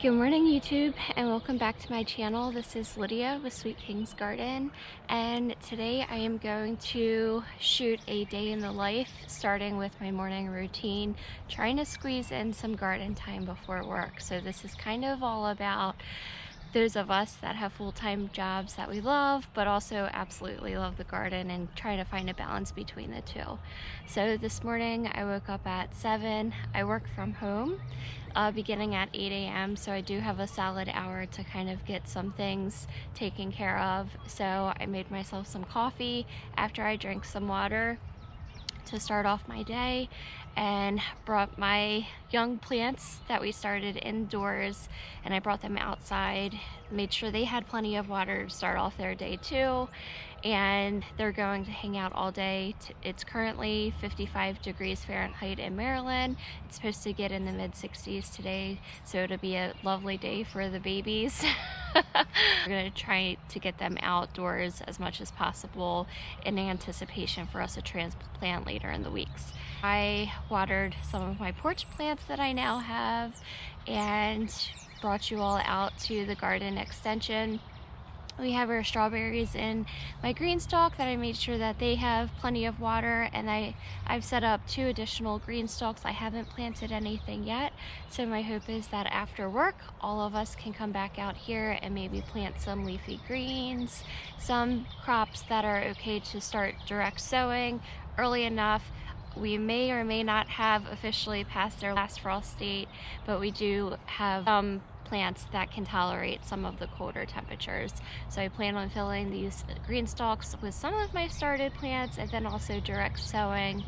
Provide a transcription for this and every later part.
Good morning YouTube and welcome back to my channel. This is Lydia with Sweet King's Garden, and today I am going to shoot a day in the life starting with my morning routine, trying to squeeze in some garden time before work. So this is kind of all about those of us that have full-time jobs that we love but also absolutely love the garden and trying to find a balance between the two. So this morning I woke up at 7. I work from home beginning at 8 a.m. so I do have a solid hour to kind of get some things taken care of. So I made myself some coffee after I drank some water to start off my day, and brought my young plants that we started indoors and I brought them outside, made sure they had plenty of water to start off their day too, and they're going to hang out all day. It's currently 55 degrees Fahrenheit in Maryland. It's supposed to get in the mid 60s today, so it'll be a lovely day for the babies. We're going to try to get them outdoors as much as possible in anticipation for us to transplant later in the weeks. I watered some of my porch plants that I now have and brought you all out to the garden extension. We have our strawberries in my green stalk that I made sure that they have plenty of water, and I've set up 2 additional green stalks. I haven't planted anything yet, so my hope is that after work all of us can come back out here and maybe plant some leafy greens, some crops that are okay to start direct sowing early enough. We may or may not have officially passed their last frost date, but we do have plants that can tolerate some of the colder temperatures. So I plan on filling these green stalks with some of my started plants and then also direct sowing.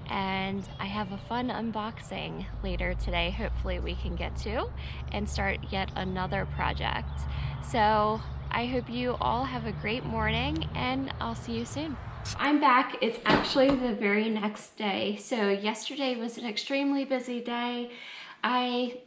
And I have a fun unboxing later today, hopefully we can get to, and start yet another project. So I hope you all have a great morning and I'll see you soon. I'm back. It's actually the very next day. So yesterday was an extremely busy day. I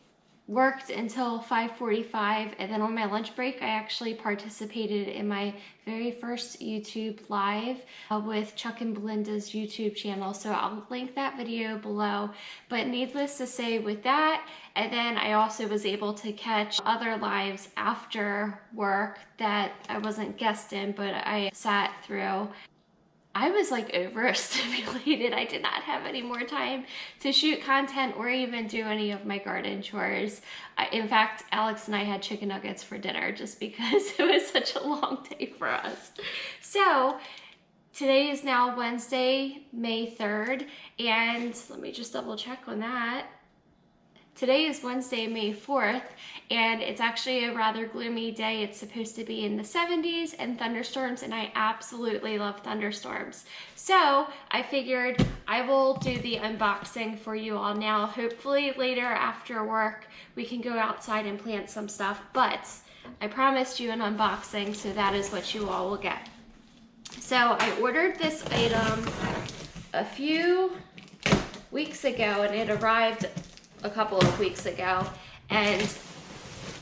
worked until 5:45, and then on my lunch break I actually participated in my very first YouTube live with Chuck and Belinda's YouTube channel, so I'll link that video below. But needless to say, with that, and then I also was able to catch other lives after work that I wasn't guest in, but I sat through. I was like overstimulated. I did not have any more time to shoot content or even do any of my garden chores. In fact, Alex and I had chicken nuggets for dinner just because it was such a long day for us. So today is now Wednesday, May 3rd, and let me just double check on that. Today is Wednesday, May 4th, and it's actually a rather gloomy day. It's supposed to be in the 70s and thunderstorms, and I absolutely love thunderstorms. So I figured I will do the unboxing for you all now. Hopefully later after work we can go outside and plant some stuff, but I promised you an unboxing, so that is what you all will get. So I ordered this item a few weeks ago, and it arrived a couple of weeks ago, and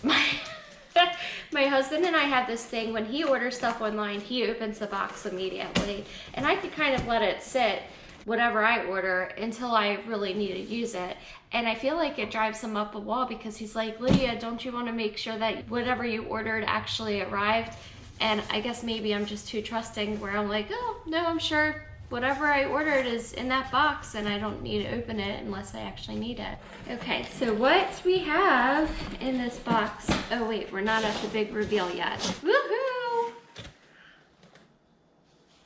my husband and I have this thing: when he orders stuff online, he opens the box immediately, and I can kind of let it sit, whatever I order, until I really need to use it. And I feel like it drives him up a wall because he's like, Lydia, don't you want to make sure that whatever you ordered actually arrived? And I guess maybe I'm just too trusting, where I'm like, oh no, I'm sure whatever I ordered is in that box and I don't need to open it unless I actually need it. Okay, so what we have in this box, oh wait, we're not at the big reveal yet. Woohoo!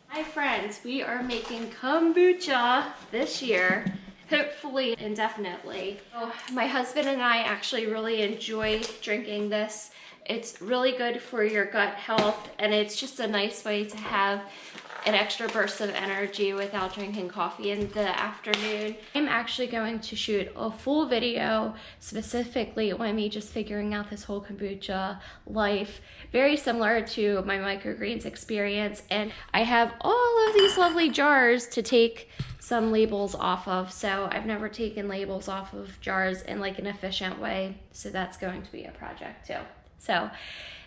Hi friends, we are making kombucha this year, hopefully indefinitely. Oh, my husband and I actually really enjoy drinking this. It's really good for your gut health, and it's just a nice way to have an extra burst of energy without drinking coffee in the afternoon. I'm actually going to shoot a full video specifically on me just figuring out this whole kombucha life, very similar to my microgreens experience. And I have all of these lovely jars to take some labels off of, so I've never taken labels off of jars in like an efficient way, so that's going to be a project too. So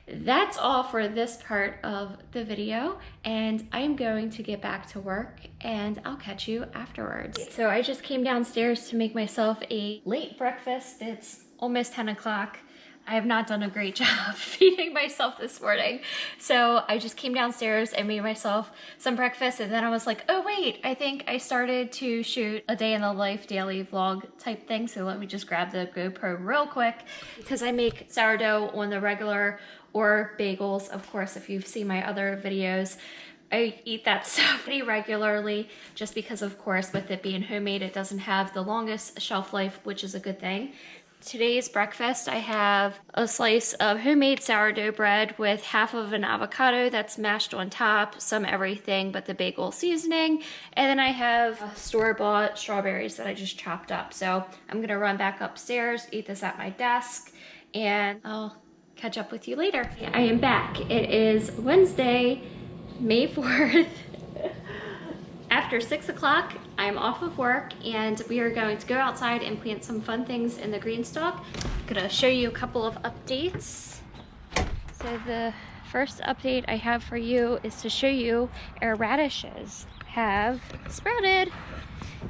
that's all for this part of the video, and I'm going to get back to work and I'll catch you afterwards. So I just came downstairs to make myself a late breakfast. It's almost 10 o'clock. I have not done a great job feeding myself this morning. So I just came downstairs and made myself some breakfast, and then I was like, oh wait, I think I started to shoot a day in the life daily vlog type thing. So let me just grab the GoPro real quick, because I make sourdough on the regular or bagels. Of course, if you've seen my other videos, I eat that stuff pretty regularly, just because of course with it being homemade, it doesn't have the longest shelf life, which is a good thing. Today's breakfast, I have a slice of homemade sourdough bread with half of an avocado that's mashed on top, some everything but the bagel seasoning, and then I have store-bought strawberries that I just chopped up. So I'm gonna run back upstairs, eat this at my desk, and I'll catch up with you later. I am back. It is Wednesday, May 4th. After 6 o'clock, I'm off of work and we are going to go outside and plant some fun things in the green stalk. I'm gonna show you a couple of updates. So the first update I have for you is to show you our radishes have sprouted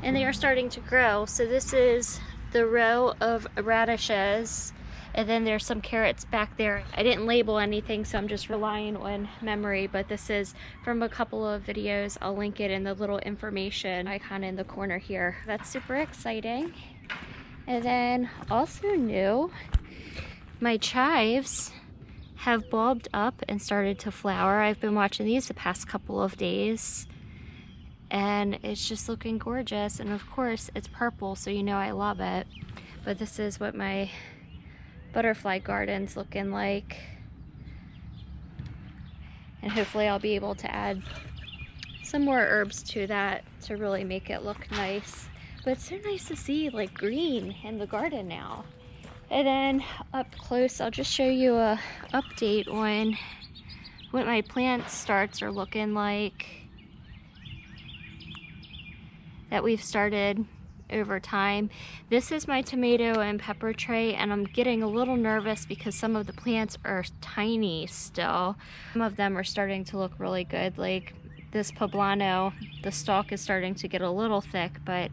and they are starting to grow. So this is the row of radishes, and then there's some carrots back there. I didn't label anything, so I'm just relying on memory, but this is from a couple of videos. I'll link it in the little information icon in the corner here. That's super exciting. And then also new, my chives have bulbed up and started to flower. I've been watching these the past couple of days, and it's just looking gorgeous. And of course, it's purple, so you know I love it. But this is what my butterfly garden's looking like, and hopefully I'll be able to add some more herbs to that to really make it look nice. But it's so nice to see like green in the garden now. And then up close, I'll just show you a update on what my plant starts are looking like that we've started over time. This is my tomato and pepper tray, and I'm getting a little nervous because some of the plants are tiny still. Some of them are starting to look really good, like this poblano. The stalk is starting to get a little thick, but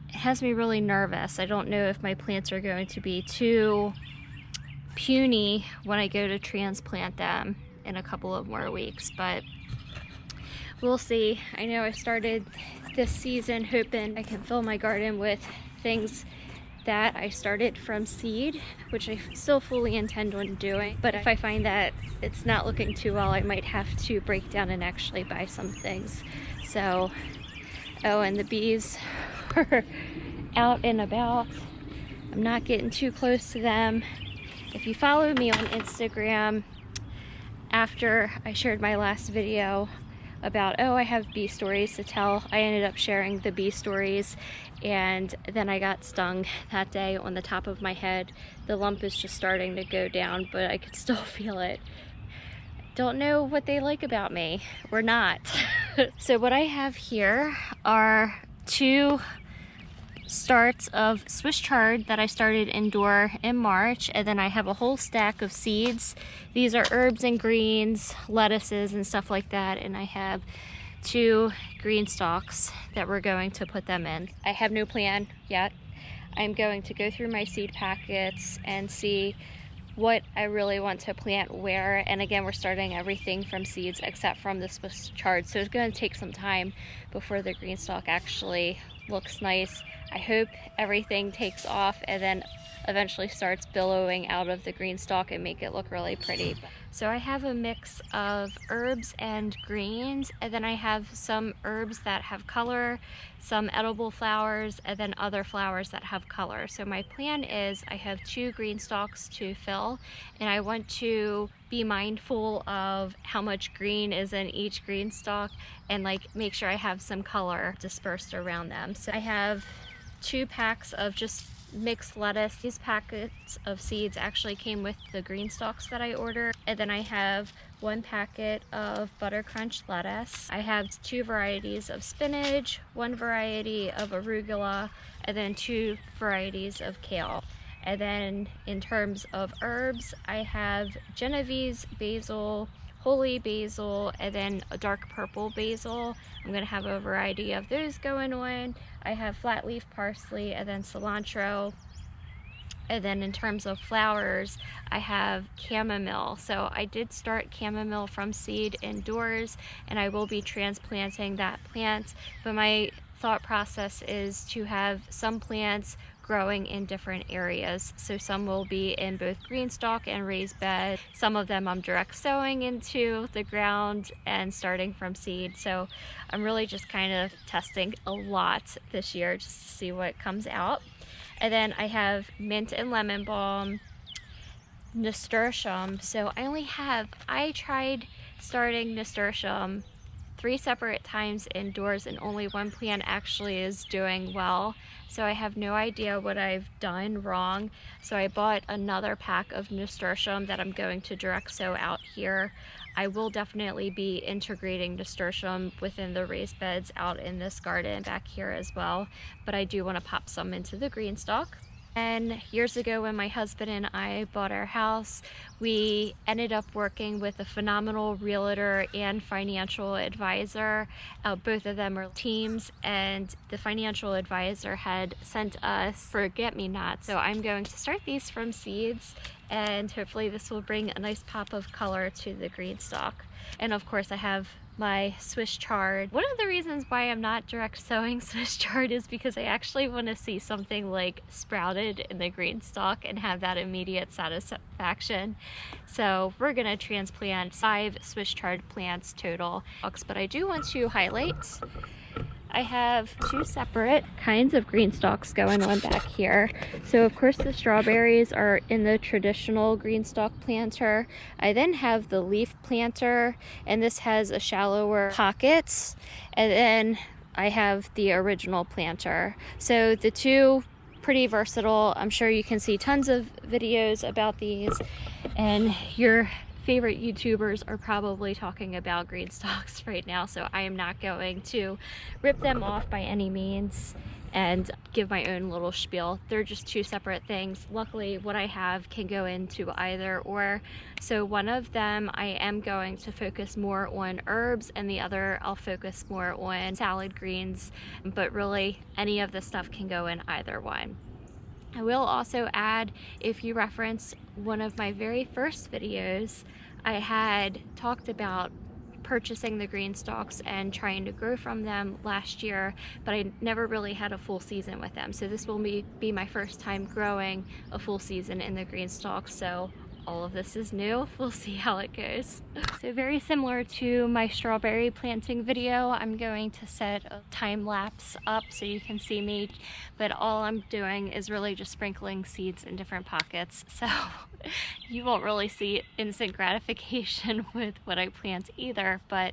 it has me really nervous. I don't know if my plants are going to be too puny when I go to transplant them in a couple of more weeks, but we'll see. I know I started this season hoping I can fill my garden with things that I started from seed, which I still fully intend on doing. But if I find that it's not looking too well, I might have to break down and actually buy some things. So, oh, and the bees are out and about. I'm not getting too close to them. If you follow me on Instagram, after I shared my last video about, oh, I have bee stories to tell, I ended up sharing the bee stories, and then I got stung that day on the top of my head. The lump is just starting to go down, but I could still feel it. Don't know what they like about me or not. So what I have here are 2 starts of Swiss chard that I started indoor in March, and then I have a whole stack of seeds. These are herbs and greens, lettuces and stuff like that, and I have 2 green stalks that we're going to put them in. I have no plan yet. I'm going to go through my seed packets and see what I really want to plant where, and again, we're starting everything from seeds except from the Swiss chard, so it's going to take some time before the green stalk actually looks nice. I hope everything takes off and then eventually starts billowing out of the green stalk and make it look really pretty. So I have a mix of herbs and greens, and then I have some herbs that have color, some edible flowers, and then other flowers that have color. So my plan is I have 2 green stalks to fill, and I want to be mindful of how much green is in each green stalk and like make sure I have some color dispersed around them. So I have 2 packs of just mixed lettuce. These packets of seeds actually came with the green stalks that I ordered. And then I have 1 packet of butter crunch lettuce. I have 2 varieties of spinach, 1 variety of arugula, and then 2 varieties of kale. And then in terms of herbs, I have Genovese basil, holy basil, and then a dark purple basil. I'm gonna have a variety of those going on. I have flat leaf parsley and then cilantro. And then in terms of flowers, I have chamomile. So I did start chamomile from seed indoors, and I will be transplanting that plant. But my thought process is to have some plants growing in different areas. So some will be in both green stalk and raised bed. Some of them I'm direct sowing into the ground and starting from seed. So I'm really just kind of testing a lot this year just to see what comes out. And then I have mint and lemon balm, nasturtium. So I tried starting nasturtium 3 separate times indoors, and only one plant actually is doing well. So I have no idea what I've done wrong. So I bought another pack of nasturtium that I'm going to direct sow out here. I will definitely be integrating nasturtium within the raised beds out in this garden back here as well, but I do want to pop some into the green stalk. And years ago when my husband and I bought our house, we ended up working with a phenomenal realtor and financial advisor. Both of them are teams, and the financial advisor had sent us forget-me-nots. So I'm going to start these from seeds, and hopefully this will bring a nice pop of color to the green stalk. And of course I have my Swiss chard. One of the reasons why I'm not direct sowing Swiss chard is because I actually want to see something like sprouted in the green stalk and have that immediate satisfaction. So we're gonna transplant 5 Swiss chard plants total. But I do want to highlight I have 2 separate kinds of green stalks going on back here. So of course the strawberries are in the traditional green stalk planter. I then have the leaf planter, and this has a shallower pockets. And then I have the original planter. So the two, pretty versatile. I'm sure you can see tons of videos about these, and your favorite YouTubers are probably talking about green stalks right now, so I am not going to rip them off by any means and give my own little spiel. They're just 2 separate things. Luckily, what I have can go into either or. So one of them I am going to focus more on herbs, and the other I'll focus more on salad greens, but really any of the stuff can go in either one. I will also add, if you reference one of my very first videos, I had talked about purchasing the green stalks and trying to grow from them last year, but I never really had a full season with them. So this will be my first time growing a full season in the green stalks. So all of this is new. We'll see how it goes. So very similar to my strawberry planting video, I'm going to set a time lapse up so you can see me, but all I'm doing is really just sprinkling seeds in different pockets. So you won't really see instant gratification with what I plant either, but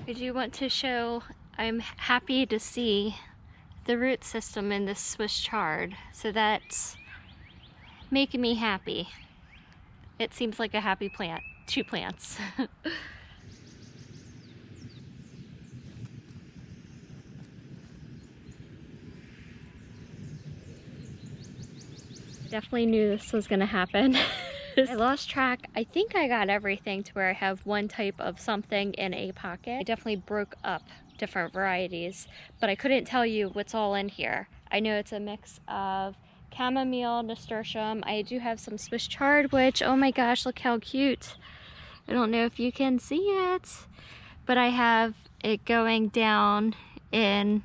I do want to show I'm happy to see the root system in this Swiss chard, so that's making me happy. It seems like a happy plant, 2 plants. Definitely knew this was gonna happen. I lost track. I think I got everything to where I have one type of something in a pocket. I definitely broke up different varieties, but I couldn't tell you what's all in here. I know it's a mix of chamomile, nasturtium. I do have some Swiss chard, which, oh my gosh, look how cute. I don't know if you can see it, but I have it going down in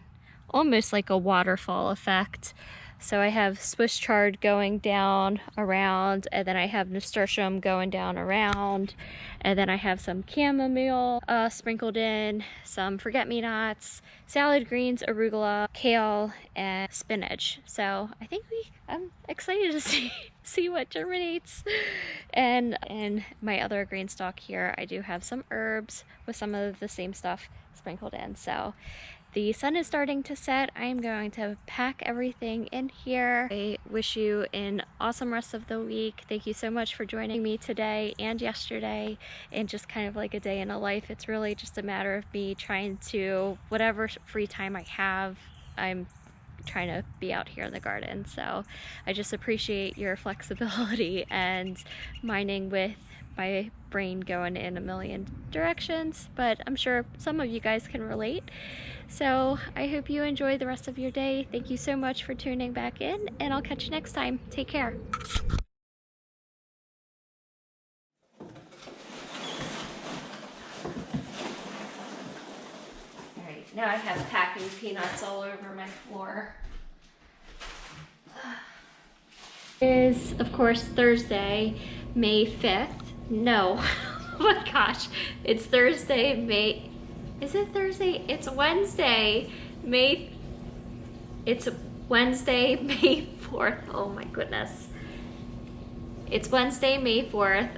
almost like a waterfall effect. So I have Swiss chard going down around, and then I have nasturtium going down around, and then I have some chamomile sprinkled in, some forget-me-nots, salad greens, arugula, kale, and spinach. So I think I'm excited to see what germinates. And in my other green stalk here, I do have some herbs with some of the same stuff sprinkled in. So the sun is starting to set. I am going to pack everything in here. I wish you an awesome rest of the week. Thank you so much for joining me today and yesterday, and just kind of like a day in a life. It's really just a matter of me trying to, whatever free time I have, I'm trying to be out here in the garden. So I just appreciate your flexibility and minding with my brain going in a million directions, but I'm sure some of you guys can relate. So I hope you enjoy the rest of your day. Thank you so much for tuning back in, and I'll catch you next time. Take care. Alright, now I have packing peanuts all over my floor. It is, of course, Thursday, May 5th. No, oh my gosh, it's Thursday, is it Thursday? It's Wednesday, it's Wednesday, May 4th. Oh my goodness. It's Wednesday, May 4th.